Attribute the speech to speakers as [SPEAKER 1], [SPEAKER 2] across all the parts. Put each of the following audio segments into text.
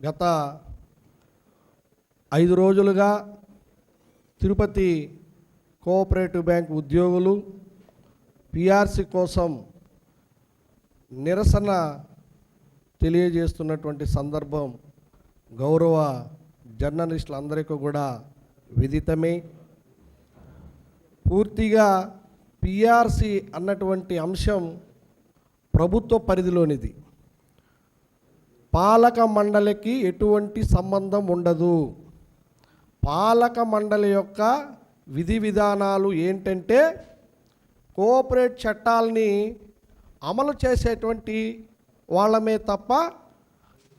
[SPEAKER 1] గత 5 రోజులుగా Tirupati cooperative bank ఉద్యోగులు పిఆర్సి కోసం నిరసన తెలియజేస్తున్నటువంటి సందర్భం గౌరవ జర్నలిస్టులందరికీ కూడా విదితమే. పూర్తిగా పిఆర్సి అన్నటువంటి అంశం ప్రభుత్వ పరిధిలోనిది. పాలక మండలికి ఎటువంటి సంబంధం ఉండదు. పాలక మండలి యొక్క విధి విధానాలు ఏంటంటే కోఆపరేట్ చట్టాలని అమలు చేసేటువంటి వాళ్ళమే తప్ప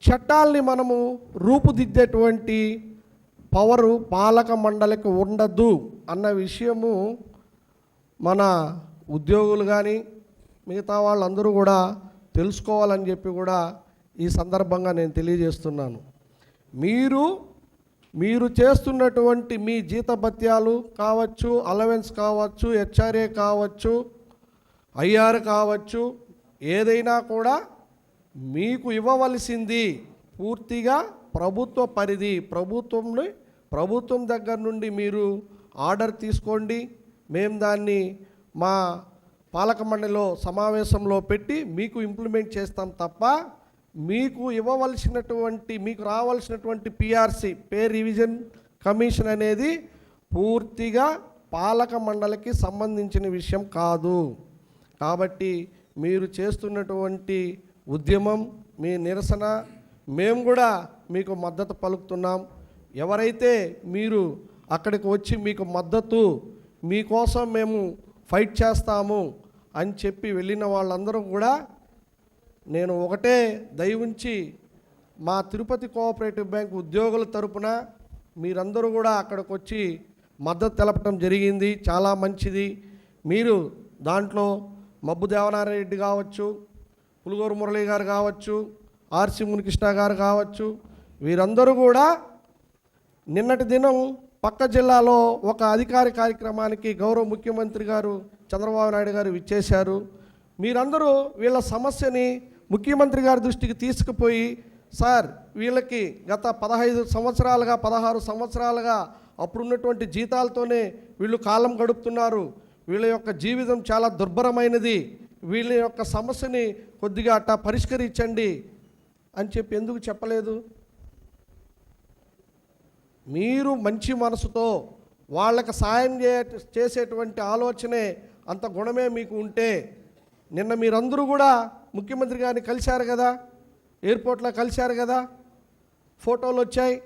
[SPEAKER 1] చట్టాలని మనము రూపుదిద్దేటువంటి పవరు పాలక మండలికి ఉండదు అన్న విషయము మన ఉద్యోగులు కానీ మిగతా వాళ్ళందరూ కూడా తెలుసుకోవాలని చెప్పి కూడా ఈ సందర్భంగా నేను తెలియజేస్తున్నాను. మీరు చేస్తున్నటువంటి మీ జీతభత్యాలు కావచ్చు, అలవెన్స్ కావచ్చు, హెచ్ఆర్ఏ కావచ్చు, ఐఆర్ కావచ్చు, ఏదైనా కూడా మీకు ఇవ్వవలసింది పూర్తిగా ప్రభుత్వ పరిధి. ప్రభుత్వం దగ్గర నుండి మీరు ఆర్డర్ తీసుకోండి. మేము దాన్ని మా పాలక మండలిలో సమావేశంలో పెట్టి మీకు ఇంప్లిమెంట్ చేస్తాం తప్ప మీకు ఇవ్వవలసినటువంటి మీకు రావాల్సినటువంటి పిఆర్సి పే రివిజన్ కమిషన్ అనేది పూర్తిగా పాలక మండలికి సంబంధించిన విషయం కాదు. కాబట్టి మీరు చేస్తున్నటువంటి ఉద్యమం, మీ నిరసన మేము కూడా మీకు మద్దతు పలుకుతున్నాం. ఎవరైతే మీరు అక్కడికి వచ్చి మీకు మద్దతు, మీకోసం మేము ఫైట్ చేస్తాము అని చెప్పి వెళ్ళిన వాళ్ళందరూ కూడా నేను ఒకటే దయవుంచి మా తిరుపతి కోఆపరేటివ్ బ్యాంక్ ఉద్యోగుల తరపున మీరందరూ కూడా అక్కడికి వచ్చి మద్దతు తెలపడం జరిగింది. చాలా మంచిది. మీరు దాంట్లో మబ్బు దేవనారాయణ రెడ్డి కావచ్చు, పులుగోరు మురళి గారు కావచ్చు, ఆర్సి మునికృష్ణ గారు కావచ్చు, వీరందరూ కూడా నిన్నటి దినం పక్క జిల్లాలో ఒక అధికార కార్యక్రమానికి గౌరవ ముఖ్యమంత్రి గారు చంద్రబాబు నాయుడు గారు విచ్చేశారు. మీరందరూ వీళ్ళ సమస్యని ముఖ్యమంత్రి గారి దృష్టికి తీసుకుపోయి, సార్ వీళ్ళకి గత 15 సంవత్సరాలుగా 16 సంవత్సరాలుగా అప్పుడున్నటువంటి జీతాలతోనే వీళ్ళు కాలం గడుపుతున్నారు, వీళ్ళ యొక్క జీవితం చాలా దుర్భరమైనది, వీళ్ళ యొక్క సమస్యని కొద్దిగా అట్టా పరిష్కరించండి అని చెప్పి ఎందుకు చెప్పలేదు? మీరు మంచి మనసుతో వాళ్ళకి సాయం చేసేటువంటి ఆలోచనే అంత గుణమే మీకు ఉంటే నిన్న మీరందరూ కూడా ముఖ్యమంత్రి గారిని కలిశారు కదా, ఎయిర్పోర్ట్లో కలిశారు కదా, ఫోటోలు వచ్చాయి.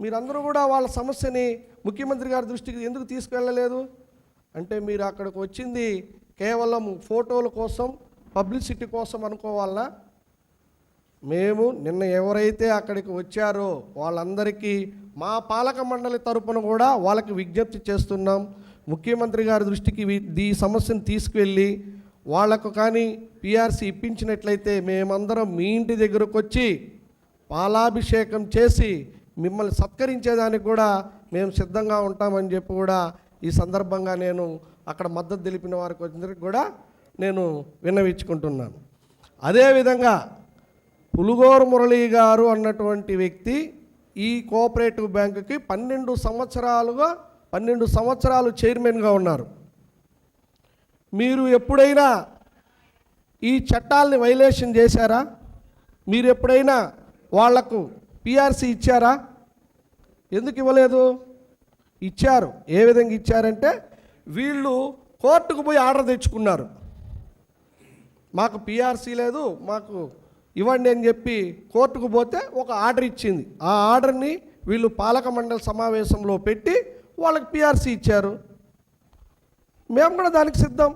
[SPEAKER 1] మీరందరూ కూడా వాళ్ళ సమస్యని ముఖ్యమంత్రి గారి దృష్టికి ఎందుకు తీసుకెళ్ళలేదు? అంటే మీరు అక్కడికి వచ్చింది కేవలం ఫోటోల కోసం, పబ్లిసిటీ కోసం అనుకోవాలనా? మేము నిన్న ఎవరైతే అక్కడికి వచ్చారో వాళ్ళందరికీ మా పాలక మండలి తరపున కూడా వాళ్ళకి విజ్ఞప్తి చేస్తున్నాం. ముఖ్యమంత్రి గారి దృష్టికి ఈ సమస్యను తీసుకువెళ్ళి వాళ్లకు కానీ పిఆర్సి ఇప్పించినట్లయితే మేమందరం మీ ఇంటి దగ్గరకు వచ్చి పాలాభిషేకం చేసి మిమ్మల్ని సత్కరించేదానికి కూడా మేము సిద్ధంగా ఉంటామని చెప్పి కూడా ఈ సందర్భంగా నేను అక్కడ మద్దతు తెలిపిన వారికి అందరికీ కూడా నేను విన్నవించుకుంటున్నాను. అదేవిధంగా పులుగోరు మురళి గారు అన్నటువంటి వ్యక్తి ఈ కోఆపరేటివ్ బ్యాంకుకి 12 సంవత్సరాలు చైర్మన్గా ఉన్నారు. మీరు ఎప్పుడైనా ఈ చట్టాలని వైలేషన్ చేశారా? మీరు ఎప్పుడైనా వాళ్లకు పిఆర్సి ఇచ్చారా? ఎందుకు ఇవ్వలేదు? ఇచ్చారు. ఏ విధంగా ఇచ్చారంటే వీళ్ళు కోర్టుకు పోయి ఆర్డర్ తెచ్చుకున్నారు. మాకు పిఆర్సి లేదు, మాకు ఇవ్వండి అని చెప్పి కోర్టుకు పోతే ఒక ఆర్డర్ ఇచ్చింది. ఆ ఆర్డర్ని వీళ్ళు పాలక మండలి సమావేశంలో పెట్టి వాళ్ళకి పిఆర్సి ఇచ్చారు. మేము కూడా దానికి సిద్ధం.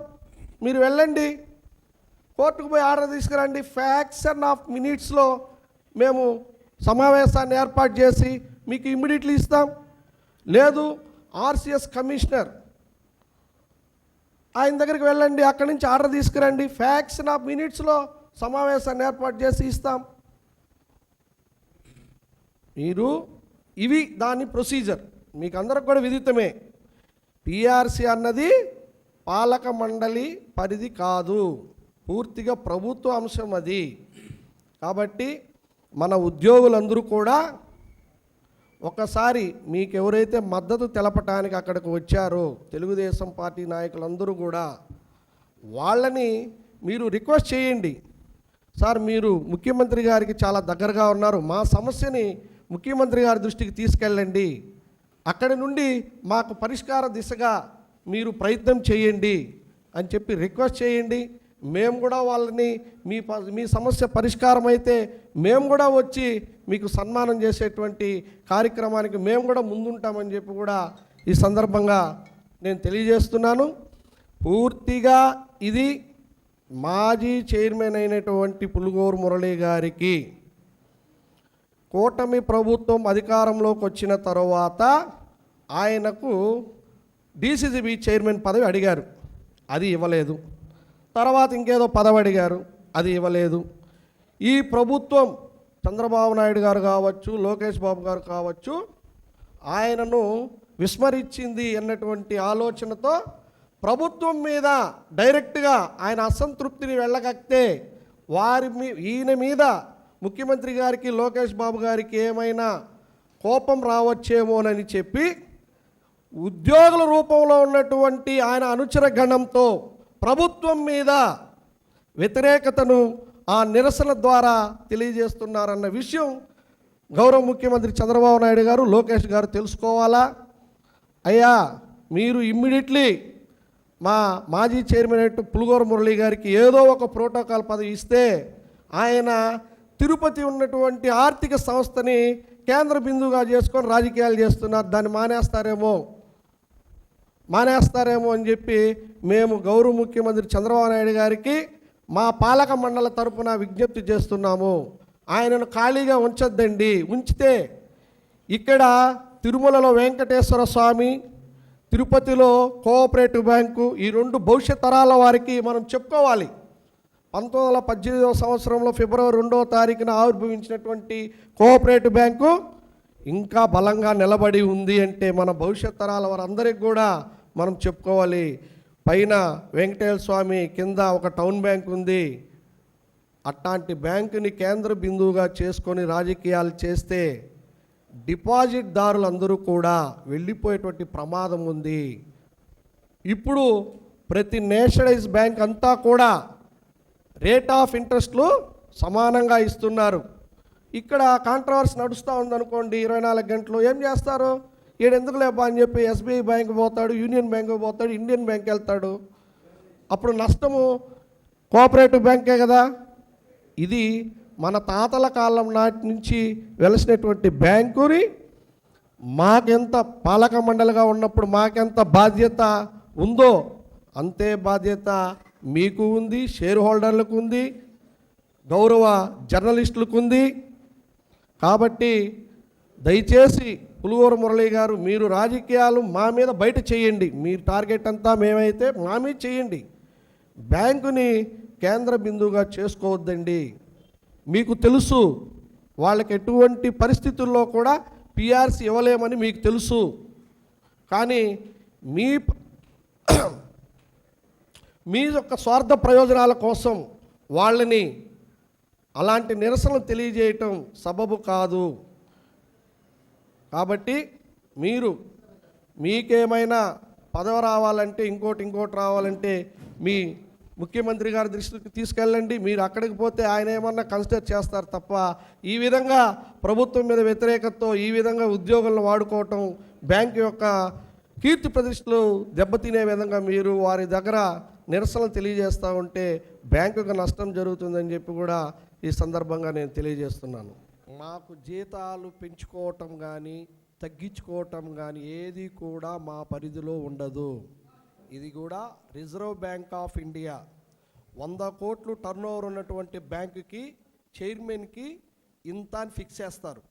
[SPEAKER 1] మీరు వెళ్ళండి, కోర్టుకు పోయి ఆర్డర్ తీసుకురండి. ఫ్యాక్షన్ ఆఫ్ మినిట్స్లో మేము సమావేశాన్ని ఏర్పాటు చేసి మీకు ఇమ్మీడియట్లీ ఇస్తాం. లేదు, ఆర్సిఎస్ కమిషనర్ ఆయన దగ్గరికి వెళ్ళండి, అక్కడి నుంచి ఆర్డర్ తీసుకురండి, ఫ్యాక్షన్ ఆఫ్ మినిట్స్లో సమావేశాన్ని ఏర్పాటు చేసి ఇస్తాం. మీరు ఇవి దాని ప్రొసీజర్ మీకు అందరికి కూడా విదితమే. పిఆర్సి అన్నది పాలక మండలి పరిధి కాదు, పూర్తిగా ప్రభుత్వ అంశం అది. కాబట్టి మన ఉద్యోగులందరూ కూడా ఒకసారి మీకు ఎవరైతే మద్దతు తెలపటానికి అక్కడికి వచ్చారో తెలుగుదేశం పార్టీ నాయకులందరూ కూడా వాళ్ళని మీరు రిక్వెస్ట్ చేయండి. సార్, మీరు ముఖ్యమంత్రి గారికి చాలా దగ్గరగా ఉన్నారు, మా సమస్యని ముఖ్యమంత్రి గారి దృష్టికి తీసుకెళ్ళండి, అక్కడి నుండి మాకు పరిష్కార దిశగా మీరు ప్రయత్నం చేయండి అని చెప్పి రిక్వెస్ట్ చేయండి. మేము కూడా వాళ్ళని మీ సమస్య పరిష్కారం అయితే మేము కూడా వచ్చి మీకు సన్మానం చేసేటువంటి కార్యక్రమానికి మేము కూడా ముందుంటామని చెప్పి కూడా ఈ సందర్భంగా నేను తెలియజేస్తున్నాను. పూర్తిగా ఇది మాజీ చైర్మన్ అయినటువంటి పులుగోరు మురళి గారికి కూటమి ప్రభుత్వం అధికారంలోకి వచ్చిన తర్వాత ఆయనకు డీసీసీబీ చైర్మన్ పదవి అడిగారు, అది ఇవ్వలేదు. తర్వాత ఇంకేదో పదవి అడిగారు, అది ఇవ్వలేదు. ఈ ప్రభుత్వం చంద్రబాబు నాయుడు గారు కావచ్చు, లోకేష్ బాబు గారు కావచ్చు, ఆయనను విస్మరించింది అన్నటువంటి ఆలోచనతో ప్రభుత్వం మీద డైరెక్ట్గా ఆయన అసంతృప్తిని వెళ్ళగక్కితే ఈయన మీద ముఖ్యమంత్రి గారికి, లోకేష్ బాబు గారికి ఏమైనా కోపం రావచ్చేమోనని చెప్పి ఉద్యోగుల రూపంలో ఉన్నటువంటి ఆయన అనుచర గణంతో ప్రభుత్వం మీద వ్యతిరేకతను ఆ నిరసన ద్వారా తెలియజేస్తున్నారన్న విషయం గౌరవ ముఖ్యమంత్రి చంద్రబాబు నాయుడు గారు, లోకేష్ గారు తెలుసుకోవాలా. అయ్యా, మీరు ఇమ్మీడియట్లీ మా మాజీ చైర్మన్ అయిన పులుగోరు మురళి గారికి ఏదో ఒక ప్రోటోకాల్ పదవి ఇస్తే ఆయన తిరుపతి ఉన్నటువంటి ఆర్థిక సంస్థని కేంద్ర బిందువుగా చేసుకొని రాజకీయాలు చేస్తున్నారు, దాన్ని మానేస్తారేమో అని చెప్పి మేము గౌరవ ముఖ్యమంత్రి చంద్రబాబు నాయుడు గారికి మా పాలక మండల తరపున విజ్ఞప్తి చేస్తున్నాము. ఆయనను ఖాళీగా ఉంచొద్దండి. ఉంచితే ఇక్కడ తిరుమలలో వెంకటేశ్వర స్వామి, తిరుపతిలో కోఆపరేటివ్ బ్యాంకు, ఈ రెండు భవిష్యత్ తరాల వారికి మనం చెప్పుకోవాలి. 1918వ సంవత్సరంలో ఫిబ్రవరి 2వ తారీఖున ఆవిర్భవించినటువంటి కోఆపరేటివ్ బ్యాంకు ఇంకా బలంగా నిలబడి ఉంది అంటే మన భవిష్యత్ తరాల వారందరికీ కూడా మనం చెప్పుకోవాలి. పైన వెంకటేశ్వర స్వామి, కింద ఒక టౌన్ బ్యాంక్ ఉంది. అట్లాంటి బ్యాంకుని కేంద్ర బిందువుగా చేసుకొని రాజకీయాలు చేస్తే డిపాజిట్ దారులందరూ కూడా వెళ్ళిపోయేటువంటి ప్రమాదం ఉంది. ఇప్పుడు ప్రతి నేషనలైజ్ బ్యాంక్ అంతా కూడా రేట్ ఆఫ్ ఇంట్రెస్ట్లు సమానంగా ఇస్తున్నారు. ఇక్కడ కాంట్రవర్సీ నడుస్తూ ఉందనుకోండి, 24 గంటలు ఏం చేస్తారు, ఎందుకు లేబా అని చెప్పి ఎస్బీఐ బ్యాంక్ పోతాడు, యూనియన్ బ్యాంక్ పోతాడు, ఇండియన్ బ్యాంక్ వెళ్తాడు. అప్పుడు నష్టము కోఆపరేటివ్ బ్యాంకే కదా. ఇది మన తాతల కాలం నాటి నుంచి వెలసినటువంటి బ్యాంకుని మాకెంత పాలక మండలిగా ఉన్నప్పుడు మాకెంత బాధ్యత ఉందో అంతే బాధ్యత మీకు ఉంది, షేర్ హోల్డర్లకు ఉంది, గౌరవ జర్నలిస్టులకు ఉంది. కాబట్టి దయచేసి పులుగోరు మురళి గారు, మీరు రాజకీయాలు మా మీద బయట చేయండి, మీ టార్గెట్ అంతా మేమైతే మా మీద చేయండి, బ్యాంకుని కేంద్ర బిందువుగా చేసుకోవద్దండి. మీకు తెలుసు వాళ్ళకి ఎటువంటి పరిస్థితుల్లో కూడా పిఆర్సీ ఇవ్వలేమని మీకు తెలుసు. కానీ మీ యొక్క స్వార్థ ప్రయోజనాల కోసం వాళ్ళని అలాంటి నిరసనలు తెలియజేయటం సబబు కాదు. కాబట్టి మీకేమైనా పదవి రావాలంటే, ఇంకోటి రావాలంటే మీ ముఖ్యమంత్రి గారి దృష్టికి తీసుకెళ్ళండి. మీరు అక్కడికి పోతే ఆయన ఏమన్నా కన్సిడర్ చేస్తారు తప్ప ఈ విధంగా ప్రభుత్వం మీద వ్యతిరేకతతో ఈ విధంగా ఉద్యోగులను వాడుకోవటం, బ్యాంకు యొక్క కీర్తి ప్రతిష్టలు దెబ్బతినే విధంగా మీరు వారి దగ్గర నిరసనలు తెలియజేస్తూ ఉంటే బ్యాంకుకు నష్టం జరుగుతుందని చెప్పి కూడా ఈ సందర్భంగా నేను తెలియజేస్తున్నాను. మాకు జీతాలు పెంచుకోవటం కానీ తగ్గించుకోవటం కానీ ఏది కూడా మా పరిధిలో ఉండదు. ఇది కూడా రిజర్వ్ బ్యాంక్ ఆఫ్ ఇండియా 100 కోట్లు టర్న్ ఓవర్ ఉన్నటువంటి బ్యాంకుకి చైర్మన్కి ఇంత అని ఫిక్స్ చేస్తారు.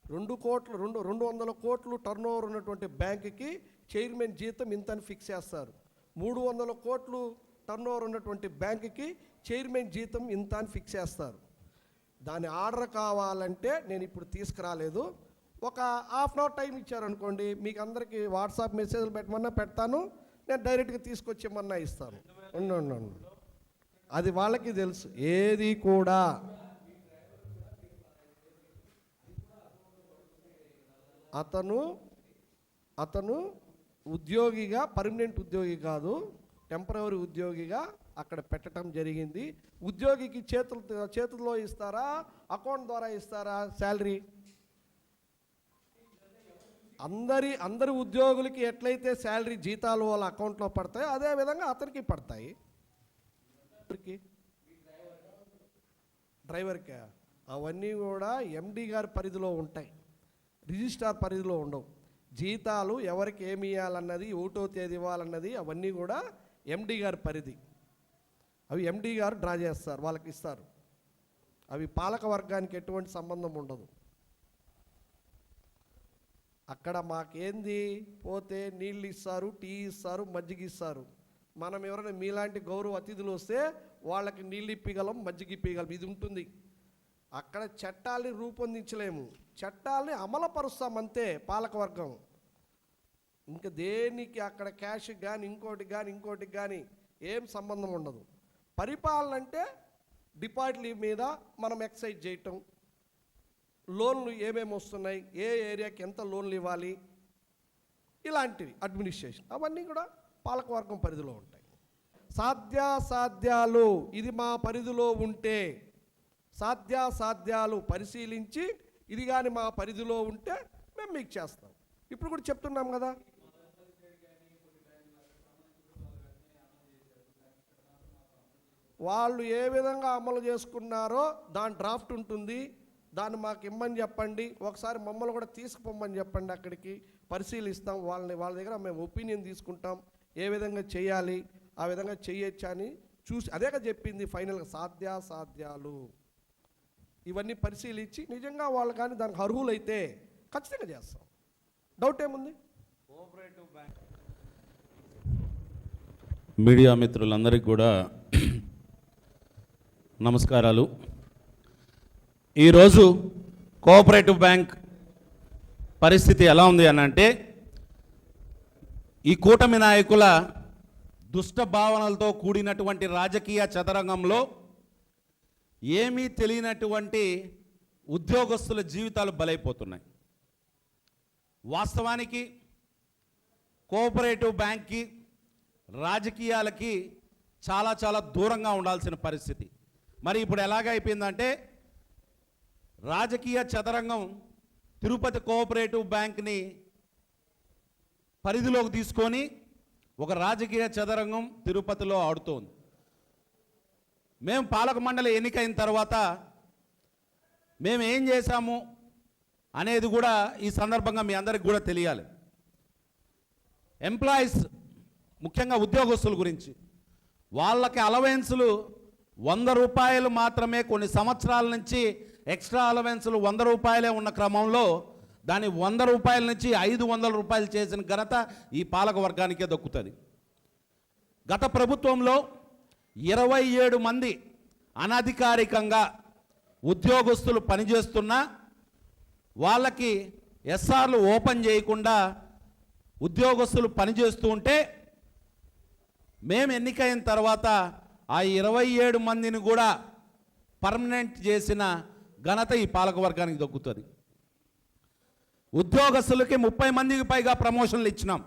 [SPEAKER 1] 200 కోట్లు టర్న్ ఓవర్ ఉన్నటువంటి బ్యాంకుకి చైర్మన్ జీతం ఇంత అని ఫిక్స్ చేస్తారు. 300 కోట్లు టర్న్ ఓవర్ ఉన్నటువంటి బ్యాంకుకి చైర్మన్ జీతం ఇంత అని ఫిక్స్ చేస్తారు. దాని ఆర్డర్ కావాలంటే నేను ఇప్పుడు తీసుకురాలేదు, ఒక హాఫ్ అన్ అవర్ టైం ఇచ్చారనుకోండి, మీకు అందరికీ వాట్సాప్ మెసేజ్లు పెట్టమన్నా పెడతాను, నేను డైరెక్ట్గా తీసుకొచ్చేమన్నా ఇస్తాను. ఉండు, అది వాళ్ళకి తెలుసు. ఏది కూడా అతను ఉద్యోగిగా, పర్మనెంట్ ఉద్యోగి కాదు, టెంపరవరీ ఉద్యోగిగా అక్కడ పెట్టడం జరిగింది. ఉద్యోగికి చేతుల్లో ఇస్తారా, అకౌంట్ ద్వారా ఇస్తారా శాలరీ? అందరి ఉద్యోగులకి ఎట్లయితే శాలరీ జీతాలు వాళ్ళ అకౌంట్లో పడతాయో అదే విధంగా అతనికి పడతాయి. డ్రైవర్కి అవన్నీ కూడా ఎండి గారి పరిధిలో ఉంటాయి, రిజిస్ట్రార్ పరిధిలో ఉండవు. జీతాలు ఎవరికి ఏమి ఇవ్వాలన్నది, 1వ తేదీ ఇవ్వాలన్నది అవన్నీ కూడా ఎండి గారి పరిధి. అవి ఎండి గారు డ్రా చేస్తారు, వాళ్ళకి ఇస్తారు. అవి పాలక వర్గానికి ఎటువంటి సంబంధం ఉండదు. అక్కడ మాకేంది, పోతే నీళ్ళు ఇస్తారు, టీ ఇస్తారు, మజ్జిగ ఇస్తారు. మనం ఎవరైనా మీలాంటి గౌరవ అతిథులు వస్తే వాళ్ళకి నీళ్ళు ఇప్పగలం, మజ్జిగ ఇప్పగలం, ఇది ఉంటుంది. అక్కడ చట్టాలని రూపొందించలేము, చట్టాలని అమలుపరుస్తామంతే పాలకవర్గం. ఇంకా దేనికి అక్కడ క్యాష్ కానీ ఇంకోటి కానీ ఏం సంబంధం ఉండదు. పరిపాలన అంటే డిపాజిట్ల మీద మనం ఎక్సైజ్ చేయటం, లోన్లు ఏమేమి వస్తున్నాయి, ఏ ఏరియాకి ఎంత లోన్లు ఇవ్వాలి, ఇలాంటివి అడ్మినిస్ట్రేషన్ అవన్నీ కూడా పాలకవర్గం పరిధిలో ఉంటాయి. సాధ్యాసాధ్యాలు ఇది మా పరిధిలో ఉంటే, సాధ్యాసాధ్యాలు పరిశీలించి ఇది కానీ మా పరిధిలో ఉంటే మేము మీకు చేస్తాం. ఇప్పుడు కూడా చెప్తున్నాం కదా, వాళ్ళు ఏ విధంగా అమలు చేసుకున్నారో దాని డ్రాఫ్ట్ ఉంటుంది, దాన్ని మాకు ఇమ్మని చెప్పండి, ఒకసారి మమ్మల్ని కూడా తీసుకుపోమని చెప్పండి, అక్కడికి పరిశీలిస్తాం. వాళ్ళ దగ్గర మేము ఒపీనియన్ తీసుకుంటాం, ఏ విధంగా చేయాలి, ఆ విధంగా చేయొచ్చా అని చూసి, అదేగా చెప్పింది ఫైనల్గా సాధ్యాసాధ్యాలు ఇవన్నీ పరిశీలించి నిజంగా వాళ్ళు కానీ దానికి అర్హులైతే ఖచ్చితంగా చేస్తాం. డౌట్ ఏముంది?
[SPEAKER 2] కోఆపరేటివ్ బ్యాంక్ మీడియా మిత్రులందరికీ కూడా నమస్కారాలు. ఈరోజు కోఆపరేటివ్ బ్యాంక్ పరిస్థితి ఎలా ఉంది అని అంటే, ఈ కూటమి నాయకుల దుష్ట భావనలతో కూడినటువంటి రాజకీయ చదరంగంలో ఏమీ తెలియనటువంటి ఉద్యోగస్తుల జీవితాలు బలైపోతున్నాయి. వాస్తవానికి కోఆపరేటివ్ బ్యాంక్కి రాజకీయాలకి చాలా దూరంగా ఉండాల్సిన పరిస్థితి. మరి ఇప్పుడు ఎలాగైపోయిందంటే, రాజకీయ చదరంగం తిరుపతి కోఆపరేటివ్ బ్యాంక్ని పరిధిలోకి తీసుకొని ఒక రాజకీయ చదరంగం తిరుపతిలో ఆడుతోంది. మేము పాలక మండలి ఎన్నికైన తర్వాత మేము ఏం చేశాము అనేది కూడా ఈ సందర్భంగా మీ అందరికి కూడా తెలియాలి. ఎంప్లాయీస్, ముఖ్యంగా ఉద్యోగస్తుల గురించి, వాళ్ళకి అలవెన్సులు 100 రూపాయలు మాత్రమే, కొన్ని సంవత్సరాల నుంచి ఎక్స్ట్రా అలవెన్సులు 100 రూపాయలే ఉన్న క్రమంలో దాన్ని 100 రూపాయల నుంచి 500 రూపాయలు చేసిన ఘనత ఈ పాలక వర్గానికే దక్కుతుంది. గత ప్రభుత్వంలో 27 మంది అనధికారికంగా ఉద్యోగస్తులు పనిచేస్తున్నా వాళ్ళకి ఎస్ఆర్లు ఓపెన్ చేయకుండా ఉద్యోగస్తులు పనిచేస్తూ ఉంటే, మేము ఎన్నికైన తర్వాత ఆ 27 మందిని కూడా పర్మనెంట్ చేసిన ఘనత ఈ పాలక వర్గానికి దక్కుతుంది. ఉద్యోగస్తులకి 30 మందికి పైగా ప్రమోషన్లు ఇచ్చినాం.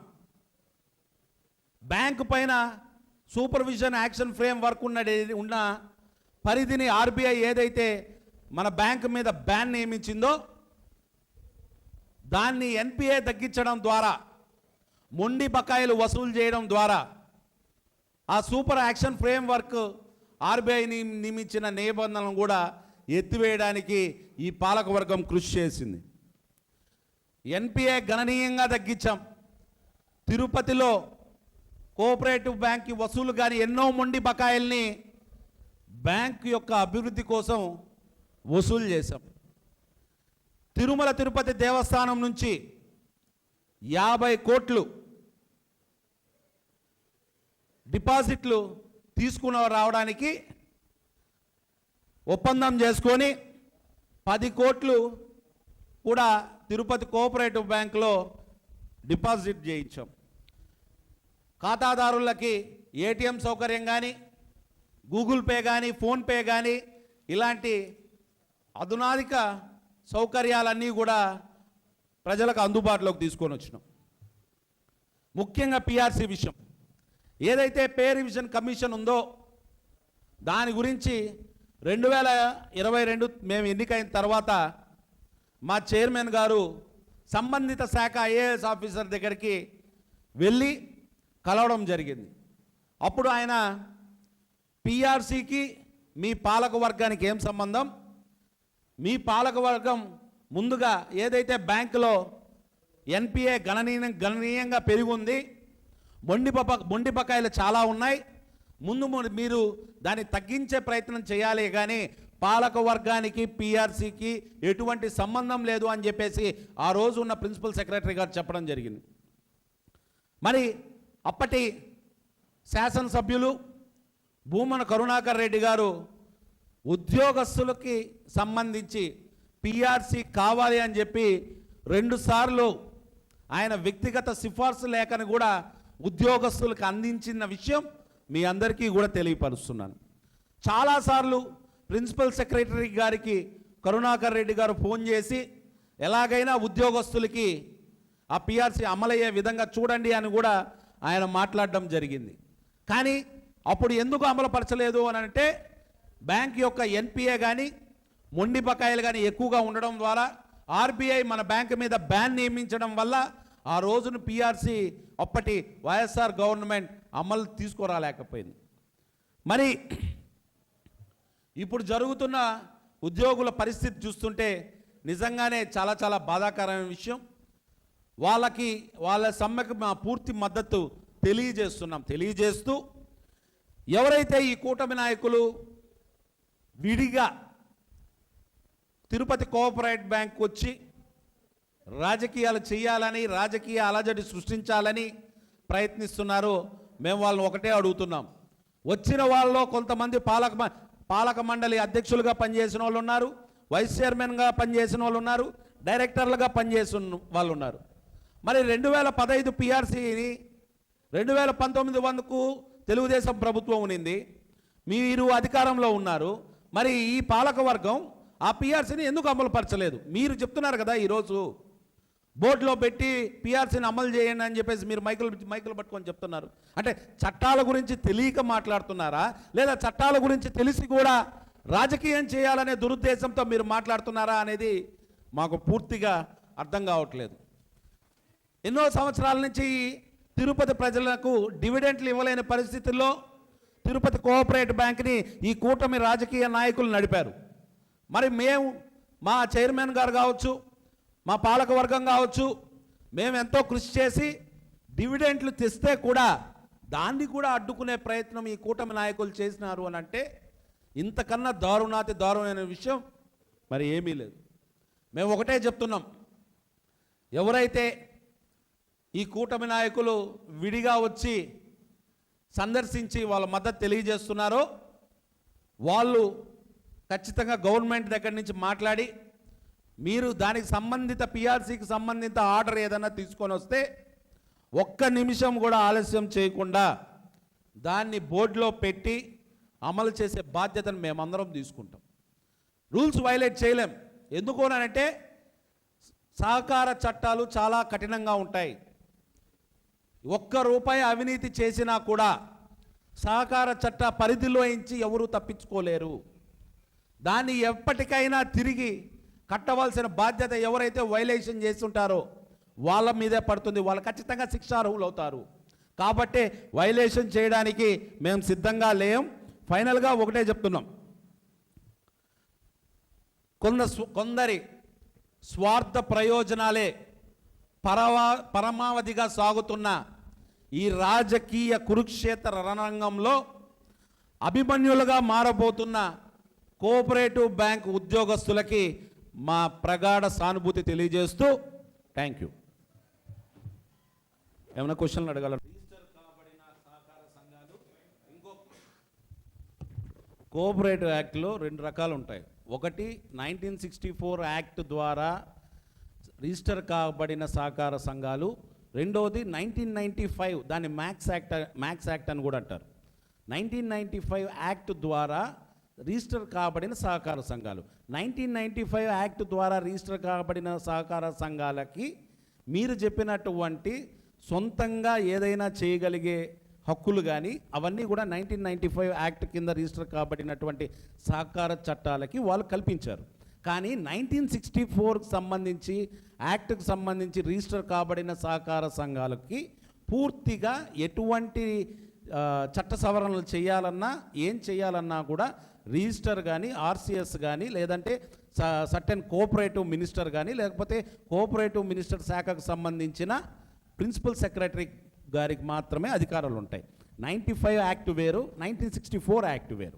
[SPEAKER 2] బ్యాంకు పైన సూపర్విజన్ యాక్షన్ ఫ్రేమ్ వర్క్ ఉన్న పరిధిని ఆర్బీఐ ఏదైతే మన బ్యాంకు మీద బ్యాన్ నియమించిందో దాన్ని ఎన్పిఏ తగ్గించడం ద్వారా, మొండి బకాయిలు వసూలు చేయడం ద్వారా ఆ super action frame work RBI నియమించిన నిబంధనలను కూడా ఎత్తివేయడానికి ఈ పాలకవర్గం కృషి చేసింది. ఎన్పిఏ గణనీయంగా తగ్గించాం. తిరుపతిలో కోఆపరేటివ్ బ్యాంక్ వసూలు కానీ ఎన్నో మొండి బకాయిల్ని బ్యాంక్ యొక్క అభివృద్ధి కోసం వసూలు చేశాం. తిరుమల తిరుపతి దేవస్థానం నుంచి 50 కోట్లు డిపాజిట్లు తీసుకుని రావడానికి ఒప్పందం చేసుకొని 10 కోట్లు కూడా తిరుపతి కోఆపరేటివ్ బ్యాంకులో డిపాజిట్ చేయించాం. ఖాతాదారులకి ఏటీఎం సౌకర్యం కానీ, గూగుల్ పే కానీ, ఫోన్పే కానీ ఇలాంటి అధునాతిక సౌకర్యాలన్నీ కూడా ప్రజలకు అందుబాటులోకి తీసుకొని వచ్చినాం. ముఖ్యంగా పిఆర్సీ విషయం, ఏదైతే పే రివిజన్ కమిషన్ ఉందో దాని గురించి 2022 మేము ఎన్నికైన తర్వాత మా చైర్మన్ గారు సంబంధిత శాఖ ఐఏఎస్ ఆఫీసర్ దగ్గరికి వెళ్ళి కలవడం జరిగింది. అప్పుడు ఆయన పిఆర్సీకి మీ పాలక వర్గానికి ఏం సంబంధం, మీ పాలక వర్గం ముందుగా ఏదైతే బ్యాంకులో ఎన్పిఏ గణనీయంగా పెరిగింది, మొండి బకాయిలు చాలా ఉన్నాయి, ముందు మీరు దాన్ని తగ్గించే ప్రయత్నం చేయాలి, కానీ పాలక వర్గానికి పిఆర్సీకి ఎటువంటి సంబంధం లేదు అని చెప్పేసి ఆ రోజు ఉన్న ప్రిన్సిపల్ సెక్రటరీ గారు చెప్పడం జరిగింది. మరి అప్పటి శాసనసభ్యులు భూమన కరుణాకర్ రెడ్డి గారు ఉద్యోగస్తులకి సంబంధించి పిఆర్సీ కావాలి అని చెప్పి 2 సార్లు ఆయన వ్యక్తిగత సిఫార్సు లేఖను కూడా ఉద్యోగస్తులకు అందించిన విషయం మీ అందరికీ కూడా తెలియపరుస్తున్నాను. చాలాసార్లు ప్రిన్సిపల్ సెక్రటరీ గారికి కరుణాకర్ రెడ్డి గారు ఫోన్ చేసి ఎలాగైనా ఉద్యోగస్తులకి ఆ పిఆర్సీ అమలయ్యే విధంగా చూడండి అని కూడా ఆయన మాట్లాడడం జరిగింది. కానీ అప్పుడు ఎందుకు అమలుపరచలేదు అని అంటే బ్యాంక్ యొక్క ఎన్పిఏ కానీ మొండి బకాయిలు కానీ ఎక్కువగా ఉండడం ద్వారా ఆర్బీఐ మన బ్యాంక్ మీద బ్యాన్ నియమించడం వల్ల ఆ రోజున పిఆర్సీ అప్పటి వైఎస్ఆర్ గవర్నమెంట్ అమలు తీసుకురాలేకపోయింది. మరి ఇప్పుడు జరుగుతున్న ఉద్యోగుల పరిస్థితి చూస్తుంటే నిజంగానే చాలా చాలా బాధాకరమైన విషయం. వాళ్ళ సమ్మెకు మా పూర్తి మద్దతు తెలియజేస్తూ ఎవరైతే ఈ కూటమి నాయకులు విడిగా తిరుపతి కోఆపరేటివ్ బ్యాంక్ వచ్చి రాజకీయాలు చేయాలని, రాజకీయ అలజడి సృష్టించాలని ప్రయత్నిస్తున్నారో మేము వాళ్ళని ఒకటే అడుగుతున్నాం. వచ్చిన వాళ్ళలో కొంతమంది పాలక మండలి అధ్యక్షులుగా పనిచేసిన వాళ్ళు ఉన్నారు, వైస్ చైర్మన్గా పనిచేసిన వాళ్ళు ఉన్నారు, డైరెక్టర్లుగా పనిచేసిన వాళ్ళు ఉన్నారు. మరి 2015 పిఆర్సీని 2019 వరకు తెలుగుదేశం ప్రభుత్వం ఉన్నింది, మీరు అధికారంలో ఉన్నారు. మరి ఈ పాలక వర్గం ఆ పిఆర్సీని ఎందుకు అమలు పరచలేదు? మీరు చెప్తున్నారు కదా ఈరోజు బోర్డులో పెట్టి పిఆర్సీని అమలు చేయండి అని చెప్పేసి మీరు మైకులు పట్టుకొని చెప్తున్నారు. అంటే చట్టాల గురించి తెలియక మాట్లాడుతున్నారా, లేదా చట్టాల గురించి తెలిసి కూడా రాజకీయం చేయాలనే దురుద్దేశంతో మీరు మాట్లాడుతున్నారా అనేది మాకు పూర్తిగా అర్థం కావట్లేదు. ఎన్నో సంవత్సరాల నుంచి తిరుపతి ప్రజలకు డివిడెంట్లు ఇవ్వలేని పరిస్థితుల్లో తిరుపతి కోఆపరేటివ్ బ్యాంక్ని ఈ కూటమి రాజకీయ నాయకులు నడిపారు. మరి మేము, మా చైర్మన్ గారు కావచ్చు, మా పాలక వర్గం కావచ్చు, మేము ఎంతో కృషి చేసి డివిడెంట్లు తెస్తే కూడా దాన్ని కూడా అడ్డుకునే ప్రయత్నం ఈ కూటమి నాయకులు చేసినారు అని అంటే ఇంతకన్నా దారుణమైన విషయం మరి ఏమీ లేదు. మేము ఒకటే చెప్తున్నాం, ఎవరైతే ఈ కూటమి నాయకులు విడిగా వచ్చి సందర్శించి వాళ్ళ మద్దతు తెలియజేస్తున్నారో వాళ్ళు ఖచ్చితంగా గవర్నమెంట్ దగ్గర నుంచి మాట్లాడి మీరు దానికి సంబంధిత పిఆర్సీకి సంబంధిత ఆర్డర్ ఏదైనా తీసుకొని వస్తే ఒక్క నిమిషం కూడా ఆలస్యం చేయకుండా దాన్ని బోర్డులో పెట్టి అమలు చేసే బాధ్యతను మేమందరం తీసుకుంటాం. రూల్స్ వైలేట్ చేయలేం. ఎందుకు అంటే సహకార చట్టాలు చాలా కఠినంగా ఉంటాయి. ₹1 అవినీతి చేసినా కూడా సహకార చట్ట పరిధిలో నుంచి ఎవరు తప్పించుకోలేరు. దాన్ని ఎప్పటికైనా తిరిగి కట్టవలసిన బాధ్యత ఎవరైతే వైలేషన్ చేస్తుంటారో వాళ్ళ మీదే పడుతుంది. వాళ్ళు ఖచ్చితంగా శిక్షార్హులు అవుతారు. కాబట్టి వైలేషన్ చేయడానికి మేము సిద్ధంగా లేం. ఫైనల్గా ఒకటే చెప్తున్నాం, కొందరి స్వార్థ ప్రయోజనాలే పరమావధిగా సాగుతున్న ఈ రాజకీయ కురుక్షేత్ర రణరంగంలో అభిమన్యులుగా మారబోతున్న కోఆపరేటివ్ బ్యాంక్ ఉద్యోగస్తులకి మా ప్రగాఢ సానుభూతి తెలియజేస్తూ థ్యాంక్ యూ. ఏమైనా క్వశ్చన్లు అడగలరు? రిజిస్టర్ కాబడిన సహకార సంఘాలు కోఆపరేటివ్ యాక్ట్లో 2 రకాలు ఉంటాయి. ఒకటి 1964 యాక్ట్ ద్వారా రిజిస్టర్ కాబడిన సహకార సంఘాలు, రెండవది 1995 దాన్ని మ్యాక్స్ యాక్ట్ అని కూడా అంటారు. 1995 యాక్ట్ ద్వారా రిజిస్టర్ కాబడిన సహకార సంఘాలు. 1995 యాక్ట్ ద్వారా రిజిస్టర్ కాబడిన సహకార సంఘాలకి మీరు చెప్పినటువంటి సొంతంగా ఏదైనా చేయగలిగే హక్కులు కానీ అవన్నీ కూడా 1995 యాక్ట్ కింద రిజిస్టర్ కాబడినటువంటి సహకార చట్టాలకి వాళ్ళు కల్పించారు. కానీ 1964కి సంబంధించి యాక్ట్కి సంబంధించి రిజిస్టర్ కాబడిన సహకార సంఘాలకి పూర్తిగా ఎటువంటి చట్ట సవరణలు చేయాలన్నా ఏం చేయాలన్నా కూడా రిజిస్టర్ కానీ ఆర్సిఎస్ కానీ లేదంటే సర్టెన్ కోఆపరేటివ్ మినిస్టర్ కానీ లేకపోతే కోఆపరేటివ్ మినిస్టర్ శాఖకు సంబంధించిన ప్రిన్సిపల్ సెక్రటరీ గారికి మాత్రమే అధికారాలు ఉంటాయి. 95 యాక్ట్ వేరు, 1964 యాక్ట్ వేరు.